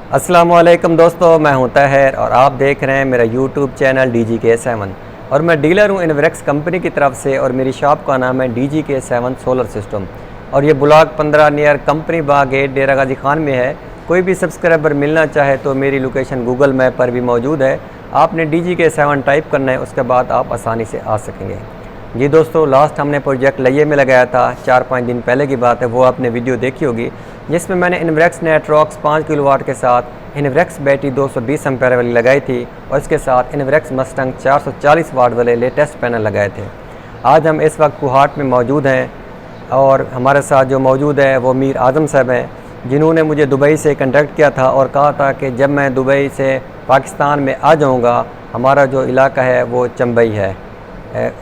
अस्सलामुअलैकुम दोस्तों, मैं हूं ताहिर और आप देख रहे हैं मेरा यूट्यूब चैनल DGK7 और मैं डीलर हूं इन्वरेक्स कंपनी की तरफ से और मेरी शॉप का नाम है DGK7 सोलर सिस्टम और ये ब्लॉक 15 नियर कंपनी बाग गेट डेरा गाजी खान में है। कोई भी सब्सक्राइबर मिलना चाहे तो मेरी लोकेशन गूगल मैप पर भी मौजूद है। आपने DGK7 टाइप करना है, उसके बाद आप आसानी से आ सकेंगे। जी दोस्तों, लास्ट हमने प्रोजेक्ट लइये में लगाया था, 4-5 दिन पहले की बात है, वो आपने वीडियो देखी होगी जिसमें मैंने इन्वरेक्स नेट्रॉक्स 5 किलोवाट के साथ इन्वरेक्स बैटरी 220 एम्पेयर वाली लगाई थी और इसके साथ इन्वरेक्स मस्टंग 440 वाट वाले लेटेस्ट पैनल लगाए थे। आज हम इस वक्त कुहाट में मौजूद हैं और हमारे साथ जो मौजूद है वो मीर आज़म साहब हैं, जिन्होंने मुझे दुबई से कॉन्टैक्ट किया था और कहा था कि जब मैं दुबई से पाकिस्तान में आ जाऊँगा, हमारा जो इलाका है वो चंबई है,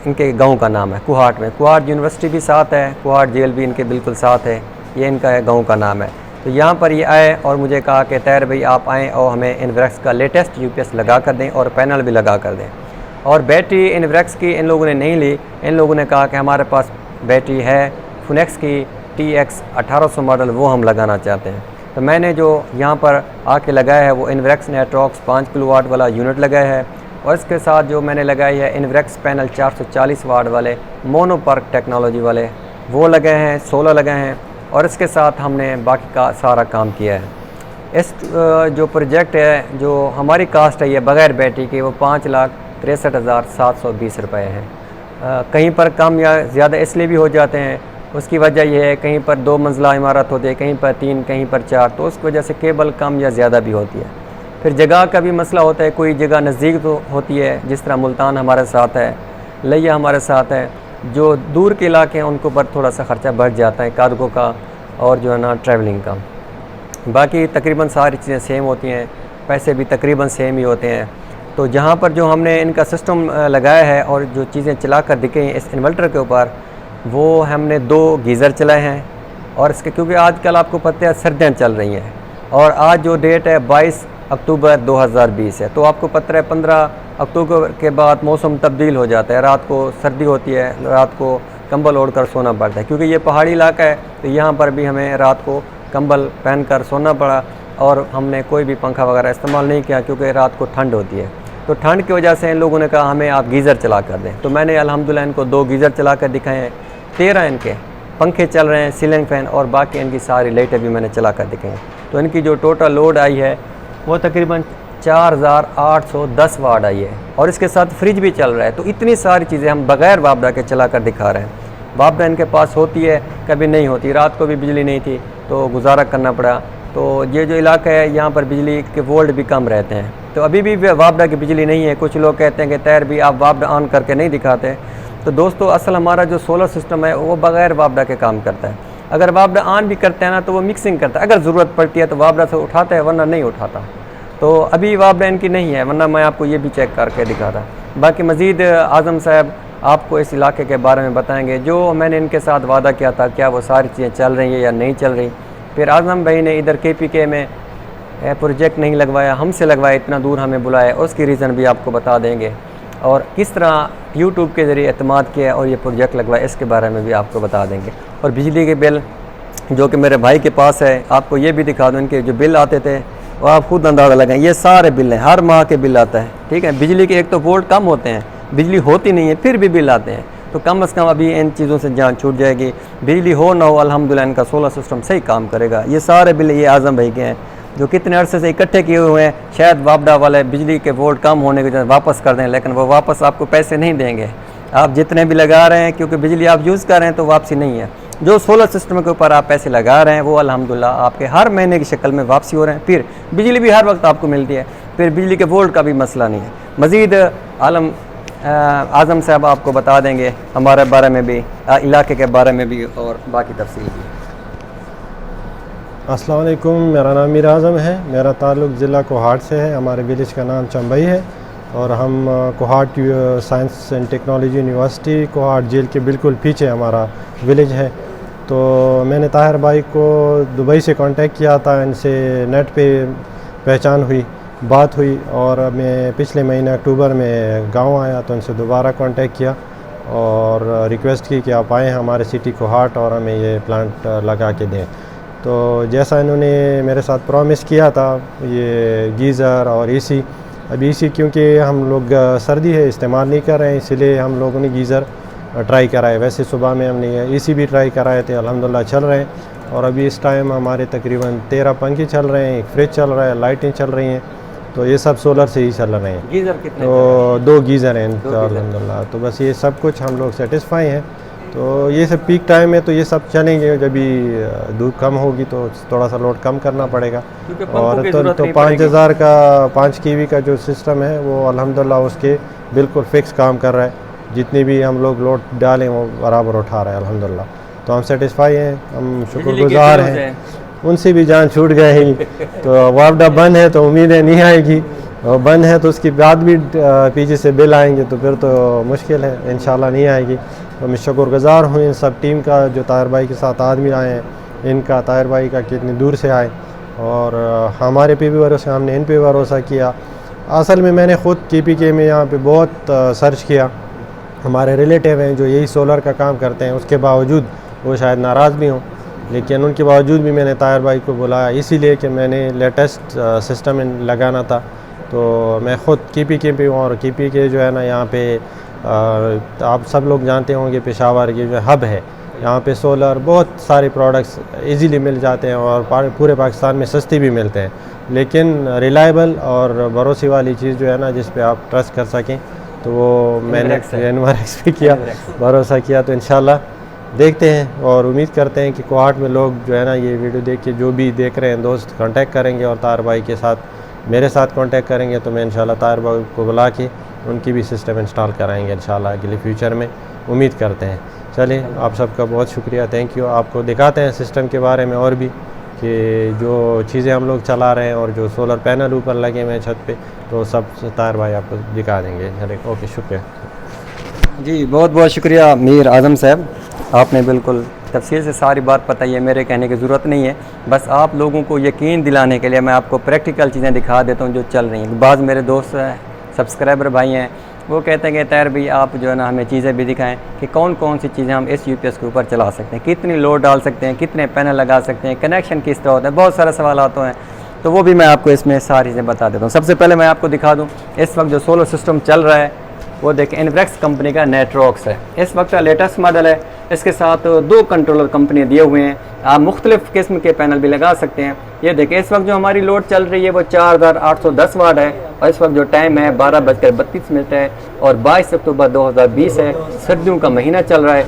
इनके गांव का नाम है कुहाट में। कुहाट यूनिवर्सिटी भी साथ है, कुहाट जेल भी इनके बिल्कुल साथ है, ये इनका गांव का नाम है। तो यहाँ पर ये आए और मुझे कहा कि ताहिर भाई आप आएँ और हमें इन्वरेक्स का लेटेस्ट UPS लगा कर दें और पैनल भी लगा कर दें। और बैटरी इन्वरेक्स की इन लोगों ने नहीं ली, इन लोगों ने कहा कि हमारे पास बैटरी है फुनेक्स की TX 1800 मॉडल, वो हम लगाना चाहते हैं। तो मैंने जो यहाँ पर आके लगाया है वो इन्वरेक्स नेट्रॉक्स 5 किलोवाट वाला यूनिट लगाया है और इसके साथ जो मैंने लगाई है इन्वरेक्स पैनल 440 वाट वाले मोनोपर्क टेक्नोलॉजी वाले वो लगे हैं, 16 लगे हैं और इसके साथ हमने बाकी का सारा काम किया है। इस जो प्रोजेक्ट है, जो हमारी कास्ट है ये बग़ैर बैटरी की, वो 5,63,720 रुपये है। कहीं पर कम या ज़्यादा इसलिए भी हो जाते हैं, उसकी वजह यह है कहीं पर 2 मंजिला इमारत होती है, कहीं पर 3, कहीं पर 4, तो उसकी वजह से केबल कम या ज़्यादा भी होती है। फिर जगह का भी मसला होता है, कोई जगह नज़दीक तो होती है, जिस तरह मुल्तान हमारे साथ है, लिया हमारे साथ है। जो दूर के इलाके हैं उनको पर थोड़ा सा ख़र्चा बढ़ जाता है कार्गो का और जो है ना ट्रैवलिंग का। बाकी तकरीबन सारी चीज़ें सेम होती हैं, पैसे भी तकरीबन सेम ही होते हैं। तो जहाँ पर जो हमने इनका सिस्टम लगाया है और जो चीज़ें चला कर दिखे हैं इस इन्वर्टर के ऊपर, वो हमने 2 गीज़र चलाए हैं और इसके क्योंकि आजकल आपको पता है सर्दियाँ चल रही हैं और आज जो डेट है 22 अक्टूबर 2020 है, तो आपको पता है 15 अक्टूबर के बाद मौसम तब्दील हो जाता है, रात को सर्दी होती है, रात को कंबल ओढ़ कर सोना पड़ता है। क्योंकि ये पहाड़ी इलाका है तो यहाँ पर भी हमें रात को कंबल पहन कर सोना पड़ा और हमने कोई भी पंखा वगैरह इस्तेमाल नहीं किया क्योंकि रात को ठंड होती है। तो ठंड की वजह से इन लोगों ने कहा हमें आप गीज़र चला कर दें, तो मैंने अल्हम्दुलिल्लाह इनको 2 गीज़र चला कर दिखाए हैं, 13 इनके पंखे चल रहे हैं, सीलिंग फ़ैन और बाकी इनकी सारी लाइटें भी मैंने चला कर दिखाई हैं। तो इनकी जो टोटल लोड आई है वो तकरीबन 4,810 वाट आई है और इसके साथ फ्रिज भी चल रहा है। तो इतनी सारी चीज़ें हम बग़ैर वापडा के चला कर दिखा रहे हैं। वापडा इनके पास होती है, कभी नहीं होती, रात को भी बिजली नहीं थी तो गुजारा करना पड़ा। तो ये जो इलाका है यहाँ पर बिजली के वोल्ट भी कम रहते हैं, तो अभी भी वापडा की बिजली नहीं है। कुछ लोग कहते हैं कि ताहिर भी आप वापडा ऑन करके नहीं दिखाते। तो दोस्तों, असल हमारा जो सोलर सिस्टम है वो बग़ैर वापडा के काम करता है। अगर वापडा ऑन भी करते हैं ना तो वो मिक्सिंग करता है, अगर ज़रूरत पड़ती है तो वापडा से उठाता है वरना नहीं उठाता। तो अभी वापडा इनकी नहीं है, वरना मैं आपको ये भी चेक करके दिखाता। बाकी मज़ीद आज़म साहब आपको इस इलाके के बारे में बताएंगे, जो मैंने इनके साथ वादा किया था क्या वो सारी चीज़ें चल रही हैं या नहीं चल रही। फिर आज़म भाई ने इधर KPK में प्रोजेक्ट नहीं लगवाया, हमसे लगवाया, इतना दूर हमें बुलाया, उसकी रीज़न भी आपको बता देंगे और किस तरह यूट्यूब के ज़रिए एतमाद किया और ये प्रोजेक्ट लगवाया इसके बारे में भी आपको बता देंगे। और बिजली के बिल जो कि मेरे भाई के पास है, आपको ये भी दिखा दूँ, इनके जो बिल आते थे वो आप खुद अंदाज़ा लगाएं, ये सारे बिल हैं, हर माह के बिल आता है। ठीक है, बिजली के एक तो वोल्ट कम होते हैं, बिजली होती नहीं है फिर भी बिल आते हैं। तो कम से कम अभी इन चीज़ों से जान छूट जाएगी, बिजली हो ना हो अल्हम्दुलिल्लाह इनका सोलर सिस्टम सही काम करेगा। ये सारे बिल ये आज़म भाई के हैं जो कितने अरसे से इकट्ठे किए हुए हैं। शायद वापडा वाले बिजली के वोल्ट कम होने की वजह से वापस कर दें, लेकिन वो वापस आपको पैसे नहीं देंगे। आप जितने भी लगा रहे हैं, क्योंकि बिजली आप यूज़ कर रहे हैं तो वापसी नहीं है। जो सोलर सिस्टम के ऊपर आप पैसे लगा रहे हैं वो अल्हम्दुलिल्लाह आपके हर महीने की शक्ल में वापसी हो रहे हैं। फिर बिजली भी हर वक्त आपको मिलती है, फिर बिजली के वोल्ट का भी मसला नहीं है। मज़ीद आज़म साहब आपको बता देंगे हमारे बारे में भी, इलाके के बारे में भी और बाकी तफसील भी। अस्सलाम वालेकुम, मेरा नाम मीर आज़म है, मेरा ताल्लुक़ ज़िला कोहाट से है। हमारे विलेज का नाम चंबई है और हम Kohat science and technology university Kohat jail के बिल्कुल पीछे हमारा विलेज है। तो मैंने ताहिर भाई को दुबई से कांटेक्ट किया था, इनसे नेट पे पहचान हुई, बात हुई और मैं पिछले महीने अक्टूबर में गांव आया तो इनसे दोबारा कांटेक्ट किया और रिक्वेस्ट की कि आप आएँ हमारे सिटी कोहाट और हमें ये प्लांट लगा के दें। तो जैसा इन्होंने मेरे साथ प्रॉमिस किया था, ये गीज़र और एसी, अब एसी क्योंकि हम लोग सर्दी है इस्तेमाल नहीं कर रहे हैं, इसलिए हम लोगों ने गीज़र ट्राई करा है। वैसे सुबह में हमने एसी भी ट्राई कराए थे, अल्हम्दुलिल्लाह चल रहे हैं। और अभी इस टाइम हमारे तकरीबन 13 पंखे चल रहे हैं, एक फ्रिज चल रहा है, लाइटें चल रही हैं, तो ये सब सोलर से ही चल रहे हैं। गीज़र कितने? तो 2 गीज़र हैं अल्हम्दुलिल्लाह। तो बस ये सब कुछ हम लोग सेटिस्फाई हैं। तो ये सब पीक टाइम है तो ये सब चलेंगे, जब भी धूप कम होगी तो थोड़ा सा लोड कम करना पड़ेगा। और तो 5000 का 5 kV का जो सिस्टम है वो अल्हम्दुलिल्लाह उसके बिल्कुल फिक्स काम कर रहा है, जितनी भी हम लोग लोड डालें वो बराबर उठा रहा है अल्हम्दुलिल्लाह। तो हम सेटिस्फाई हैं, हम शुक्रगुजार हैं। उनसे भी जान छूट गई तो वापडा बंद है तो उम्मीदें नहीं आएगी, और बंद है तो उसके बाद भी पीछे से बिल आएंगे तो फिर तो मुश्किल है, इंशाल्लाह नहीं आएगी। तो मैं शुक्रगुजार हूँ इन सब टीम का जो ताहिर भाई के साथ आदमी आए हैं, इनका ताहिर भाई का कितनी दूर से आए और हमारे पे भी भरोसा, हमने इन पे भरोसा किया। असल में मैंने ख़ुद KPK में यहाँ पे बहुत सर्च किया, हमारे रिलेटिव हैं जो यही सोलर का काम करते हैं, उसके बावजूद वो शायद नाराज़ भी हों, लेकिन उनके बावजूद भी मैंने ताहिर भाई को बुलाया, इसीलिए कि मैंने लेटेस्ट सिस्टम लगाना था। तो मैं ख़ुद KPK पे हूँ, और KPK जो है ना यहाँ पे आप सब लोग जानते होंगे पेशावर की जो हब है, यहाँ पे सोलर बहुत सारे प्रोडक्ट्स इजीली मिल जाते हैं और पूरे पाकिस्तान में सस्ती भी मिलते हैं, लेकिन रिलायबल और भरोसे वाली चीज़ जो है ना जिस पे आप ट्रस्ट कर सकें, तो वो मैंने इनवरएक्स पे किया, भरोसा किया। तो इंशाल्लाह देखते हैं और उम्मीद करते हैं कि कोहाट में लोग जो है ना ये वीडियो देख के जो भी देख रहे हैं दोस्त कांटेक्ट करेंगे और ताहिर भाई के साथ मेरे साथ कांटेक्ट करेंगे, तो मैं इंशाल्लाह ताहिर भाई को बुला के उनकी भी सिस्टम इंस्टॉल कराएंगे इंशाल्लाह अगले फ्यूचर में, उम्मीद करते हैं। चलिए आप सबका बहुत शुक्रिया, थैंक यू। आपको दिखाते हैं सिस्टम के बारे में और भी कि जो चीज़ें हम लोग चला रहे हैं और जो सोलर पैनल ऊपर लगे हुए हैं छत पे, तो सब ताहिर भाई आपको दिखा देंगे। चलिए ओके, शुक्रिया जी, बहुत बहुत शुक्रिया मीर आज़म साहब, आपने बिल्कुल तफसील से सारी बात बताई है, मेरे कहने की ज़रूरत नहीं है। बस आप लोगों को यकीन दिलाने के लिए मैं आपको प्रैक्टिकल चीज़ें दिखा देता हूँ जो चल रही हैं। बाज़ मेरे दोस्त सब्सक्राइबर भाई हैं, वो कहते हैं कि ताहिर भाई आप जो है ना हमें चीज़ें भी दिखाएं कि कौन कौन सी चीज़ें हम इस UPS के ऊपर चला सकते हैं, कितनी लोड डाल सकते हैं, कितने पैनल लगा सकते हैं, कनेक्शन किस तरह होता है, बहुत सारे सवाल आते हैं। तो वो भी मैं आपको इसमें सारी चीज़ें बता देता हूँ। सबसे पहले मैं आपको दिखा दूँ इस वक्त जो सोलर सिस्टम चल रहा है वो देखें, इनवर्क्स कंपनी का नेट्रॉक्स है, इस वक्त का लेटेस्ट मॉडल है। इसके साथ 2 कंट्रोलर कंपनी दिए हुए हैं, आप मुख्तलिफ़ किस्म के पैनल भी लगा सकते हैं। ये देखें, इस वक्त जो हमारी लोड चल रही है वो 4810 वाट है, और इस वक्त जो टाइम है 12:32 है, और 22 अक्टूबर 2020 है, सर्दियों का महीना चल रहा है।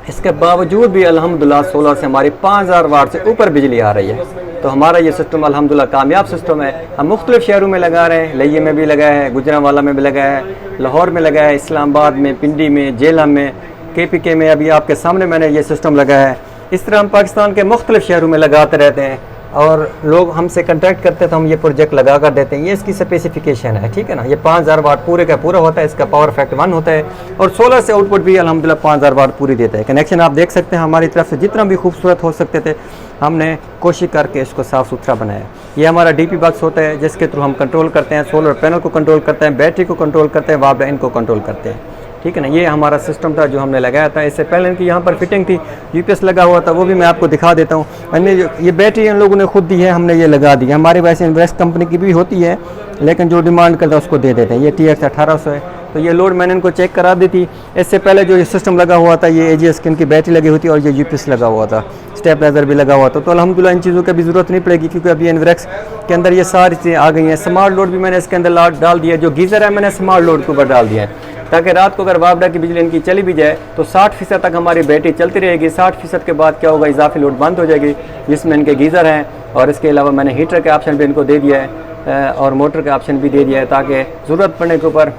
इसके बावजूद भी अल्हम्दुलिल्लाह सोलर से हमारी 5000 वाट से ऊपर बिजली आ रही है। तो हमारा ये सिस्टम अल्हम्दुलिल्लाह कामयाब सिस्टम है। हम मुख्तलिफ़ शहरों में लगा रहे हैं, लइये में भी लगाया है, गुजरांवाला में भी लगाया है, लाहौर में लगाया है, इस्लामाबाद में, पिंडी में, जेलम में, KPK में अभी आपके सामने मैंने ये सिस्टम लगाया है। इस तरह हम पाकिस्तान के मुख्तलिफ़ शहरों में लगाते रहते हैं और लोग हमसे कंटेक्ट करते हैं तो हम ये प्रोजेक्ट लगा कर देते हैं। ये इसकी स्पेसिफिकेशन है, ठीक है ना। ये 5000 वाट पूरे का पूरा होता है, इसका पावर फैक्टर 1 होता है, और सोलर से आउटपुट भी अल्हम्दुलिल्लाह 5000 वाट पूरी देता है। कनेक्शन आप देख सकते हैं हमारी तरफ से जितना भी खूबसूरत हो सकते थे हमने कोशिश करके इसको साफ़ सुथरा बनाया। ये हमारा DP बॉक्स होता है जिसके थ्रू हम कंट्रोल करते हैं, सोलर पैनल को कंट्रोल करते हैं, बैटरी को कंट्रोल करते हैं, वापडा इनको कंट्रोल करते हैं, ठीक है ना। ये हमारा सिस्टम था जो हमने लगाया था। इससे पहले इनकी यहाँ पर फिटिंग थी, UPS लगा हुआ था, वो भी मैं आपको दिखा देता हूँ। मैंने ये बैटरी इन लोगों ने खुद दी है, हमने ये लगा दी है। हमारे वैसे इन्वेस्ट कंपनी की भी होती है, लेकिन जो डिमांड करता है उसको दे देते हैं। ये TX 1800 है, तो ये लोड मैंने इनको चेक करा दी थी। इससे पहले जो ये सिस्टम लगा हुआ था ये AGS की इनकी बैटरी लगी हुई थी, और ये UPS लगा हुआ था, स्टेबलाइजर भी लगा हुआ था। तो अल्हम्दुलिल्लाह इन चीज़ों की भी ज़रूरत नहीं पड़ेगी, क्योंकि अभी इन्वेक्स के अंदर ये सारी चीज़ें आ गई हैं। स्मार्ट लोड भी मैंने इसके अंदर डाल दिया, जो गीज़र है मैंने स्मार्ट लोड के ऊपर डाल दिया है, ताकि रात को अगर वापडा की बिजली इनकी चली भी जाए तो 60% तक हमारी बैटरी चलती रहेगी। 60% के बाद क्या होगा, इजाफी लोड बंद हो जाएगी, जिसमें इनके गीज़र हैं, और इसके अलावा मैंने हीटर का ऑप्शन भी इनको दे दिया है और मोटर का ऑप्शन भी दे दिया है, ताकि ज़रूरत पड़ने के ऊपर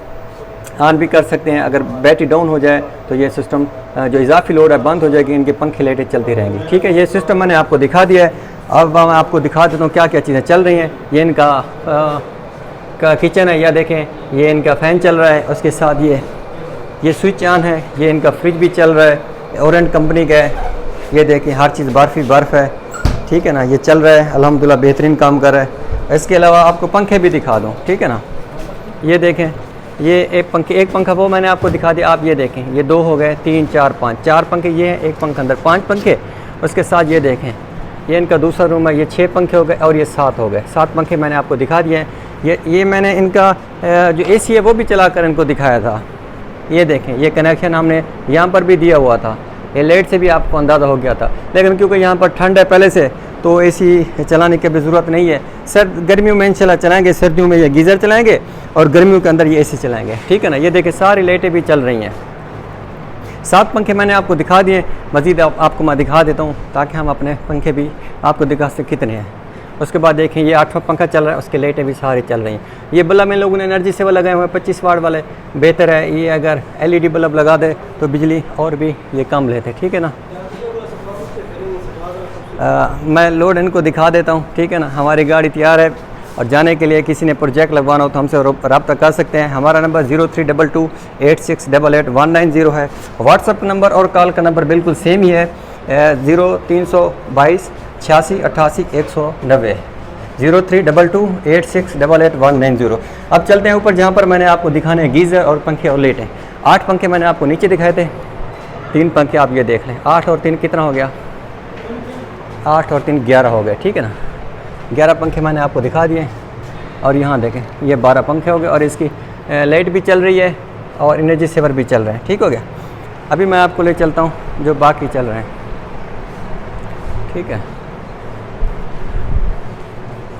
ऑन भी कर सकते हैं। अगर बैटरी डाउन हो जाए तो ये सिस्टम जो इजाफी लोड है बंद हो जाएगी, इनके पंखे लाइटें चलती रहेंगी, ठीक है। ये सिस्टम मैंने आपको दिखा दिया है। अब मैं आपको दिखा देता हूँ क्या क्या चीज़ें चल रही हैं। ये इनका का किचन है, या देखें ये इनका फ़ैन चल रहा है, उसके साथ ये स्विच ऑन है। ये इनका फ्रिज भी चल रहा है, ओरेंट कंपनी का है। ये देखें हर चीज़ बर्फ़ ही बर्फ़ है, ठीक है ना। ये चल रहा है अल्हम्दुलिल्लाह, बेहतरीन काम कर रहा है। इसके अलावा आपको पंखे भी दिखा दूँ, ठीक है ना। ये देखें, ये एक पंखा वो मैंने आपको दिखा दिया। आप ये देखें, ये 2 हो गए, 3 4 5 4 पंखे ये हैं, एक पंखा अंदर 5 पंखे। उसके साथ ये देखें ये इनका दूसरा रूम है। ये 6 पंखे हो गए और ये 7 हो गए। 7 पंखे मैंने आपको दिखा दिए हैं। ये मैंने इनका जो एसी है वो भी चलाकर इनको दिखाया था। ये देखें, ये कनेक्शन हमने यहाँ पर भी दिया हुआ था। ये लाइट से भी आपको अंदाज़ा हो गया था, लेकिन क्योंकि यहाँ पर ठंड है पहले से, तो एसी चलाने की भी ज़रूरत नहीं है। गर्मियों में इंशाल्लाह चलाएँगे, सर्दियों में ये गीज़र चलाएँगे और गर्मियों के अंदर ये एसी चलाएँगे, ठीक है ना। ये देखिए सारी लाइटें भी चल रही हैं। 7 पंखे मैंने आपको दिखा दिए, मज़ीद आपको मैं दिखा देता हूँ ताकि हम अपने पंखे भी आपको दिखा सकें कितने हैं। उसके बाद देखें ये 8वां पंखा चल रहा है, उसकी लाइटें भी सारी चल रही हैं। ये बल्ब इन लोगों ने एनर्जी सेवर लगाए हुए हैं 25 वाट वाले, बेहतर है। ये अगर LED बल्ब लगा दे तो बिजली और भी ये कम लेते, ठीक है ना। मैं लोड इनको दिखा देता हूँ, ठीक है ना। हमारी गाड़ी तैयार है और जाने के लिए किसी ने प्रोजेक्ट लगवाना हो तो हमसे रब्ता कर सकते हैं। हमारा नंबर 03228688 है। व्हाट्सअप नंबर और कॉल का नंबर बिल्कुल सेम ही है, 0322 86 88 190, 03228688 अब चलते हैं ऊपर, जहाँ पर मैंने आपको दिखाने हैं गीज़र और पंखे और लाइटें। 8 पंखे मैंने आपको नीचे दिखाए थे, 3 पंखे आप ये देख लें। 8 और 3 कितना हो गया? 8 और 3 11 हो गए, ठीक है ना। 11 पंखे मैंने आपको दिखा दिए। और यहाँ देखें ये 12 पंखे हो गए और इसकी लाइट भी चल रही है और एनर्जी सेवर भी चल रहे हैं, ठीक हो गया। अभी मैं आपको ले चलता हूँ जो बाकी चल रहे हैं, ठीक है।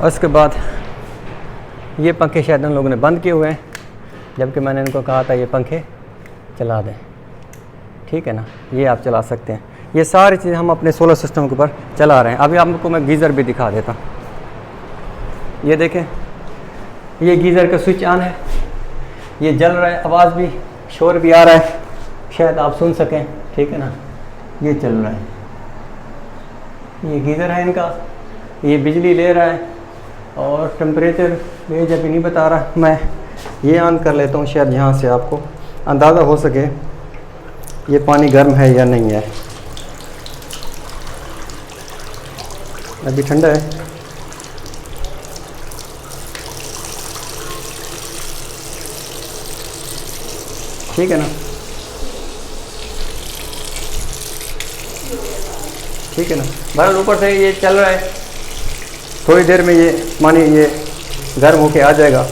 उसके बाद ये पंखे शायद उन लोगों ने बंद किए हुए हैं, जबकि मैंने इनको कहा था ये पंखे चला दें, ठीक है ना। ये आप चला सकते हैं। ये सारी चीज़ें हम अपने सोलर सिस्टम के ऊपर चला रहे हैं। अभी आपको मैं गीज़र भी दिखा देता हूँ। ये देखें, ये गीज़र का स्विच ऑन है, ये जल रहा है, आवाज़ भी शोर भी आ रहा है, शायद आप सुन सकें, ठीक है ना। ये चल रहा है, ये गीज़र है इनका, ये बिजली ले रहा है और टेम्परेचर भेज अभी नहीं बता रहा। मैं ये ऑन कर लेता हूँ, शायद यहाँ से आपको अंदाज़ा हो सके ये पानी गर्म है या नहीं है। अभी ठंडा है, ठीक है ना, ठीक है ना। बहरहाल ऊपर से ये चल रहा है, थोड़ी देर में ये पानी ये गर्म होके आ जाएगा,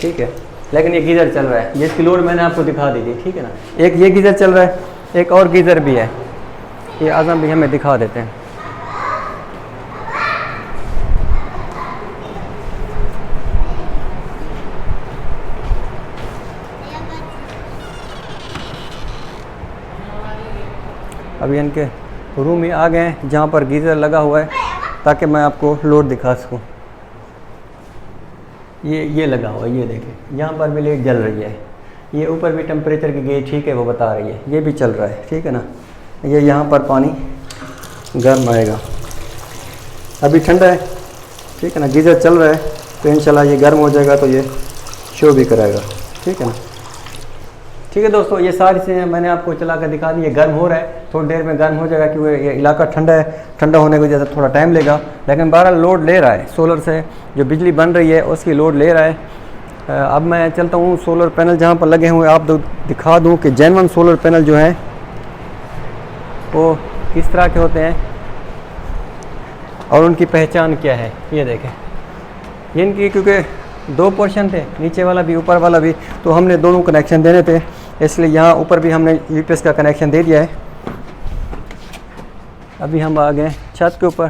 ठीक है। लेकिन ये गीज़र चल रहा है, ये इसकी लोड मैंने आपको दिखा दी थी, ठीक है ना। एक ये गीज़र चल रहा है, एक और गीज़र भी है, ये आज़म भी हमें दिखा देते हैं। अभी इनके रूम में आ गए हैं जहाँ पर गीज़र लगा हुआ है, ताकि मैं आपको लोड दिखा सकूँ। ये लगा हुआ है, ये देखें, यहाँ पर भी लाइट जल रही है। ये ऊपर भी टेम्परेचर की गेज ठीक है वो बता रही है, ये भी चल रहा है, ठीक है ना। ये यहाँ पर पानी गर्म आएगा, अभी ठंडा है, ठीक है ना। गीज़र चल रहा है तो इंशाल्लाह ये गर्म हो जाएगा तो ये शो भी कराएगा, ठीक है ना। ठीक है दोस्तों, ये सारी चीज़ें मैंने आपको चला कर दिखा दी। ये गर्म हो रहा है, थोड़ी देर में गर्म हो जाएगा क्योंकि ये इलाका ठंडा है, ठंडा होने की वजह से थोड़ा टाइम लेगा, लेकिन बहरहाल लोड ले रहा है। सोलर से जो बिजली बन रही है उसकी लोड ले रहा है। अब मैं चलता हूँ सोलर पैनल जहाँ पर लगे हुए, आप दिखा दूँ कि जेन्युइन सोलर पैनल जो है वो किस तरह के होते हैं और उनकी पहचान क्या है। ये देखें, ये इनकी क्योंकि 2 पोर्शन थे, नीचे वाला भी ऊपर वाला भी, तो हमने दोनों कनेक्शन देने थे, इसलिए यहाँ ऊपर भी हमने UPS का कनेक्शन दे दिया है। अभी हम आ गए छत के ऊपर,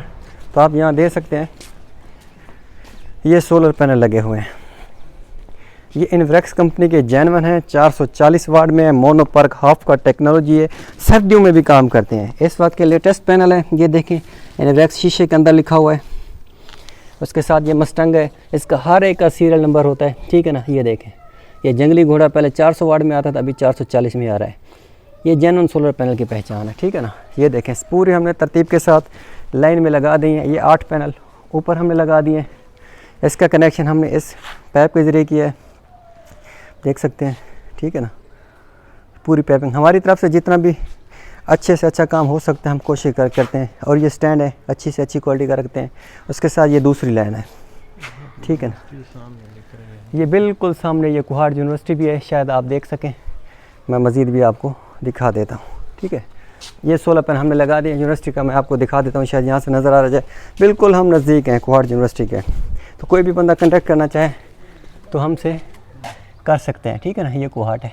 तो आप यहाँ दे सकते हैं ये सोलर पैनल लगे हुए हैं। ये इन्वेक्स कंपनी के जेन्युइन हैं, 440 वाट में, मोनोपर्क हाफ का टेक्नोलॉजी है, सर्दियों में भी काम करते हैं। इस वक्त के लेटेस्ट पैनल है, ये देखें इन्वेक्स शीशे के अंदर लिखा हुआ है। उसके साथ ये मस्टंग है, इसका हर एक का सीरियल नंबर होता है, ठीक है ना। ये देखें, ये जंगली घोड़ा पहले 400 वाट में आता था, अभी 440 में आ रहा है। ये जेन्युइन सोलर पैनल की पहचान है, ठीक है ना। ये देखें पूरी हमने तरतीब के साथ लाइन में लगा दी है। ये 8 पैनल ऊपर हमने लगा दिए। इसका कनेक्शन हमने इस पाइप के ज़रिए किया है, देख सकते हैं, ठीक है ना। पूरी पाइपिंग हमारी तरफ से जितना भी अच्छे से अच्छा काम हो सकता है हम कोशिश करते हैं। और ये स्टैंड है, अच्छी से अच्छी क्वालिटी का रखते हैं। उसके साथ ये दूसरी लाइन है, ठीक है ना। ये बिल्कुल सामने ये कुहाड़ यूनिवर्सिटी भी है, शायद आप देख सकें, मैं मज़ीद भी आपको दिखा देता हूँ, ठीक है। ये सोलर पैनल हमने लगा दिया यूनिवर्सिटी का। मैं आपको दिखा देता हूँ, शायद यहाँ से नज़र आ रहा जाए। बिल्कुल हम नज़दीक हैं कुहाड़ यूनिवर्सिटी के, तो कोई भी बंदा कॉन्टैक्ट करना चाहे तो हमसे कर सकते हैं, ठीक है ना। ये कुहाड़ है,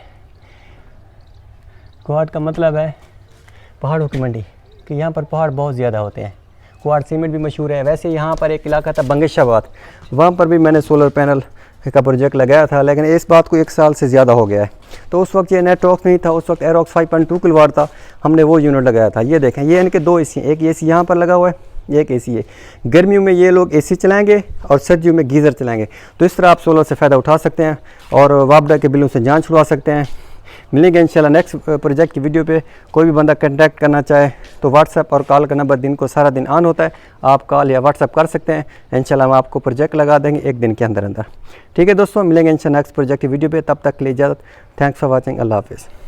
कुहाड़ का मतलब है पहाड़ों की मंडी, कि यहाँ पर पहाड़ बहुत ज़्यादा होते हैं। कुहाड़ सीमेंट भी मशहूर है। वैसे यहाँ पर एक इलाका था बंगेशाबाद, वहाँ पर भी मैंने सोलर पैनल का प्रोजेक्ट लगाया था, लेकिन इस बात को 1 साल से ज़्यादा हो गया है। तो उस वक्त ये नेटवर्क नहीं था, उस वक्त एरोक्स 5.2 किलोवाट था, हमने वो यूनिट लगाया था। ये देखें, ये इनके 2 एसी हैं, एक एसी यहाँ पर लगा हुआ है, एक एसी है। गर्मियों में ये लोग एसी चलाएंगे और सर्दियों में गीज़र चलाएंगे। तो इस तरह आप सोलर से फ़ायदा उठा सकते हैं और वापडा के बिलों से जान छुड़वा सकते हैं। मिलेंगे इंशाल्लाह नेक्स्ट प्रोजेक्ट की वीडियो पे। कोई भी बंदा कांटेक्ट करना चाहे तो व्हाट्सएप और कॉल का नंबर दिन को सारा दिन ऑन होता है, आप कॉल या व्हाट्सएप कर सकते हैं। इंशाल्लाह हम आपको प्रोजेक्ट लगा देंगे 1 दिन के अंदर अंदर। ठीक है दोस्तों, मिलेंगे इंशाल्लाह नेक्स्ट प्रोजेक्ट की वीडियो पे। तब तक के लिए इजाज़त। Thanks for watching. अल्लाह हाफिज़।